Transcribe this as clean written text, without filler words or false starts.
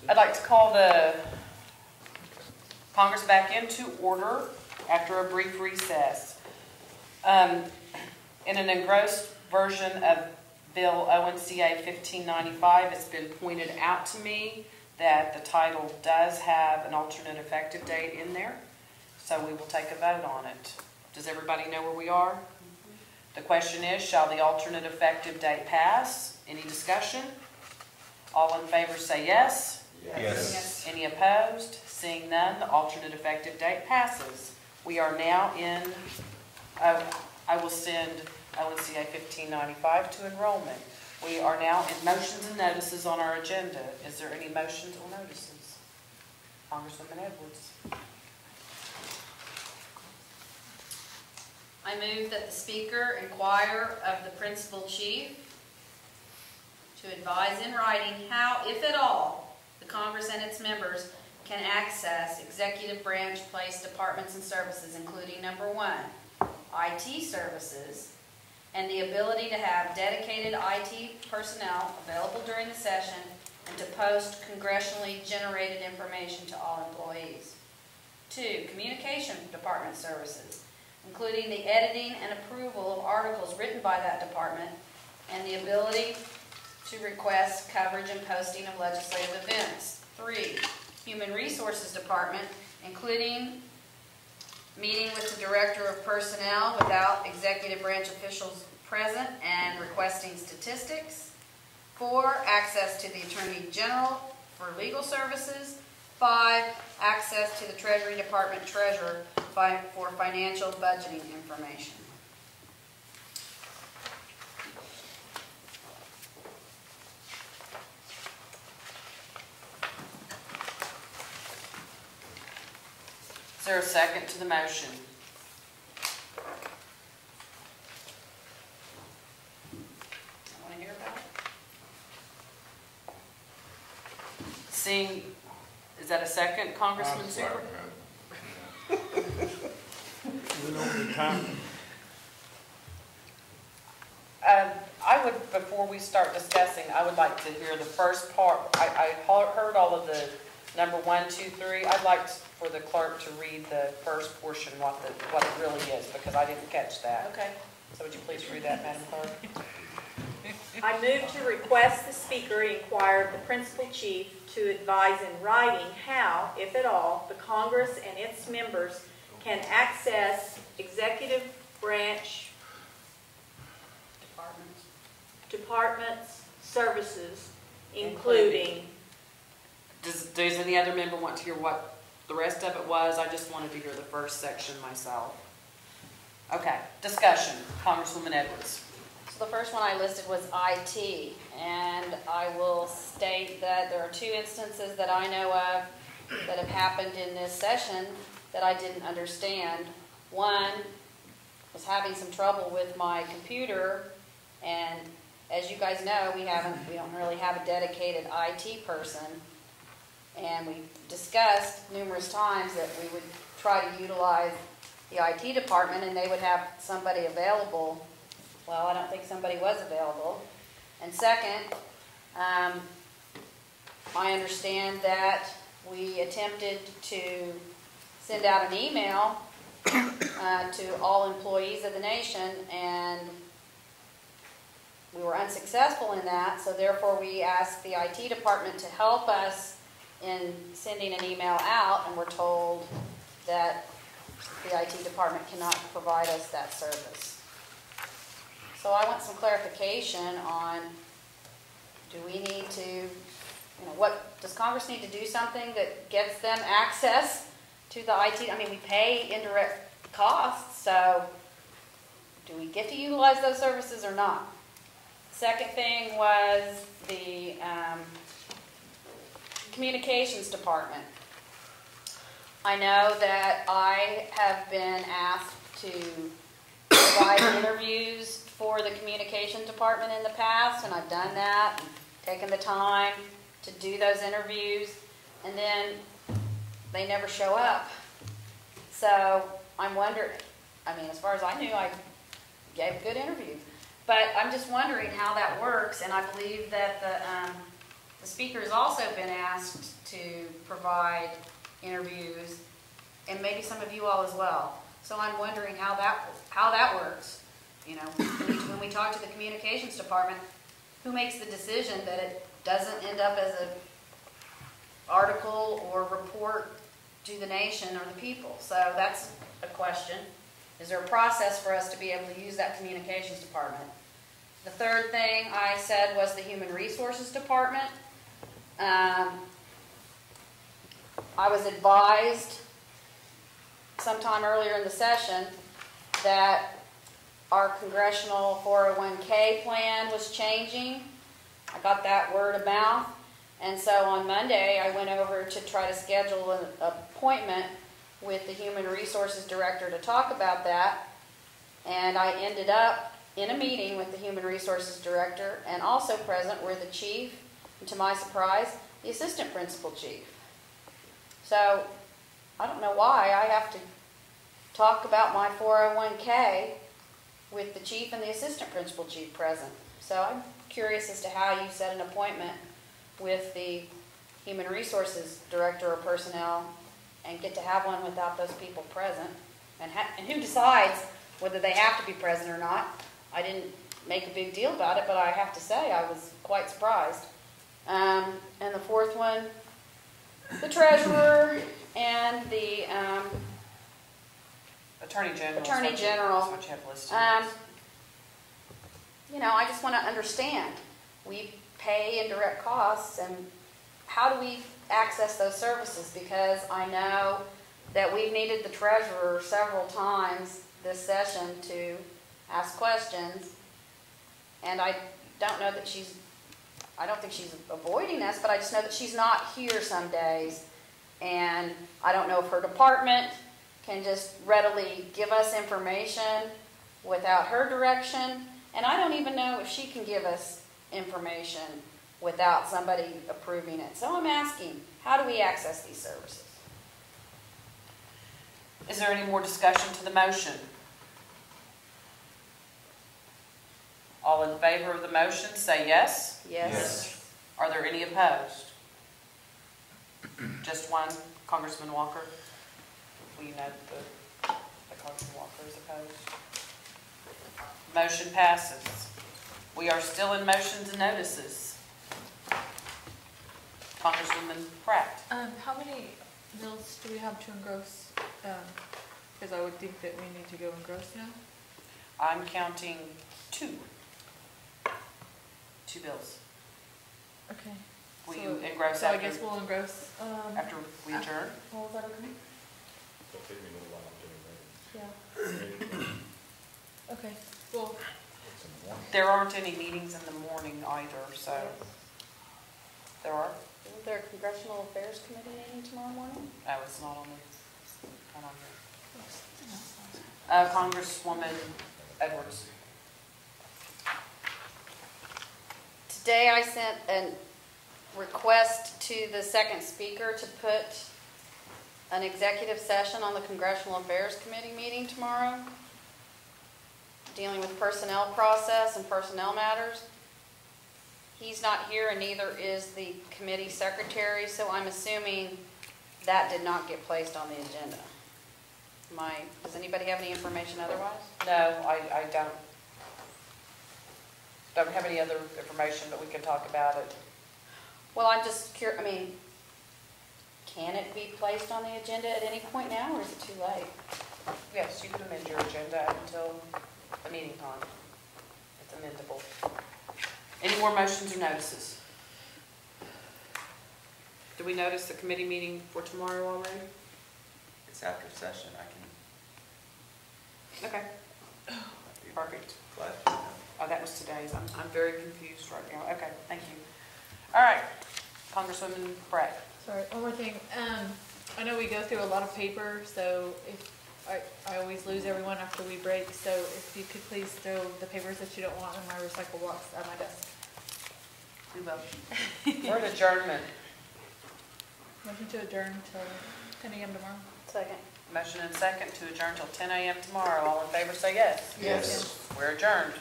I'd like to call the Congress back into order after a brief recess. In an engrossed version of Bill ONCA 1595, it's been pointed out to me that the title does have an alternate effective date in there, so we will take a vote on it. Does everybody know where we are? The question is, shall the alternate effective date pass? Any discussion? All in favor say yes. Yes. Any opposed? Seeing none, the alternate effective date passes. We are now in, I will send ONCA 1595 to enrollment. We are now in motions and notices on our agenda. Is there any motions or notices? Congresswoman Edwards. I move that the Speaker inquire of the Principal Chief to advise in writing how, if at all, the Congress and its members can access executive branch place departments and services, including number 1, IT services, and the ability to have dedicated IT personnel available during the session and to post congressionally generated information to all employees. 2, communication department services, including the editing and approval of articles written by that department and the ability to request coverage and posting of legislative events. 3, Human Resources Department, including meeting with the Director of Personnel without executive branch officials present and requesting statistics. 4, access to the Attorney General for legal services. 5, access to the Treasury Department Treasurer for financial budgeting information. Is there a second to the motion? I want to hear about it. Seeing, is that a second, Congressman Super? I would, before we start discussing, I would like to hear the first part. I heard all of the number 1, 2, 3. I'd like for the clerk to read the first portion, what it really is, because I didn't catch that. Okay. So would you please read that, Madam Clerk? I move to request the Speaker inquire of the Principal Chief to advise in writing how, if at all, the Congress and its members can access executive branch departments, services, including. Does any other member want to hear what the rest of it was? I just wanted to hear the first section myself. Okay, discussion. Congresswoman Edwards. So the first one I listed was IT, and I will state that there are 2 instances that I know of that have happened in this session that I didn't understand. One was having some trouble with my computer, and as you guys know, we don't really have a dedicated IT person, and we discussed numerous times that we would try to utilize the IT department and they would have somebody available. Well, I don't think somebody was available. And second, I understand that we attempted to send out an email to all employees of the nation, and we were unsuccessful in that, so therefore we asked the IT department to help us in sending an email out, and we're told that the IT department cannot provide us that service. So I want some clarification on, do we need to, what, does Congress need to do something that gets them access to the IT? I mean, we pay indirect costs, so do we get to utilize those services or not? Second thing was the communications department. I know that I have been asked to provide interviews for the communications department in the past, and I've done that, and taken the time to do those interviews, and then they never show up. So I'm wondering, I mean, as far as I knew, I gave a good interview. But I'm just wondering how that works, and I believe that the speaker's also been asked to provide interviews, and maybe some of you all as well. So I'm wondering how that works. You know, when we talk to the communications department, who makes the decision that it doesn't end up as an article or report to the nation or the people? So that's a question. Is there a process for us to be able to use that communications department? The third thing I said was the Human Resources Department. I was advised sometime earlier in the session that our congressional 401k plan was changing. I got that word of mouth. And so on Monday, I went over to try to schedule an appointment with the Human Resources Director to talk about that. And I ended up in a meeting with the Human Resources Director, and also present were the chief, and to my surprise, the assistant principal chief. So I don't know why I have to talk about my 401k with the chief and the assistant principal chief present. So I'm curious as to how you set an appointment with the Human Resources Director or personnel and get to have one without those people present. And who decides whether they have to be present or not? I didn't make a big deal about it, but I have to say I was quite surprised. And the fourth one, the treasurer and the Attorney General. Attorney General. That's what you have listed. You know, I just want to understand. We pay indirect costs, and how do we access those services? Because I know that we've needed the treasurer several times this session to ask questions, and I don't know that I don't think she's avoiding us, but I just know that she's not here some days, and I don't know if her department can just readily give us information without her direction, and I don't even know if she can give us information without somebody approving it. So I'm asking, how do we access these services? Is there any more discussion to the motion? All in favor of the motion, say yes. Yes. Are there any opposed? Just one, Congressman Walker. Will you note that Congressman Walker is opposed? Motion passes. We are still in motions and notices. Congresswoman Pratt. How many bills do we have to engross? Because I would think that we need to go engross now. I'm counting two bills. Okay. Will you engross So I after, guess we'll engross. after we adjourn? Oh, is that okay? It'll take me a little while to do it. Yeah. Okay. Well. It's in the morning. There aren't any meetings in the morning either, so. There are? Isn't there a Congressional Affairs Committee meeting tomorrow morning? Oh, it's not on here. Congresswoman Edwards. Today I sent a request to the second speaker to put an executive session on the Congressional Affairs Committee meeting tomorrow, dealing with personnel process and personnel matters. He's not here, and neither is the committee secretary, so I'm assuming that did not get placed on the agenda. Does anybody have any information otherwise? No, I don't have any other information, but we can talk about it. Well, I'm just curious, can it be placed on the agenda at any point now, or is it too late? Yes, you can amend your agenda until the meeting time. It's amendable. Any more motions or notices? Do we notice the committee meeting for tomorrow already? It's after session, I Okay. can. Perfect. Glad to know. Oh, that was today's. I'm very confused right now. Okay, thank you. All right, Congresswoman Pratt. Sorry. One more thing. I know we go through a lot of paper, so if I always lose everyone after we break. So if you could please throw the papers that you don't want in my recycle box at my desk. We will. For an adjournment. Motion to adjourn till 10 a.m. tomorrow. Second. Motion and second to adjourn till 10 a.m. tomorrow. All in favor say yes. Yes. We're adjourned.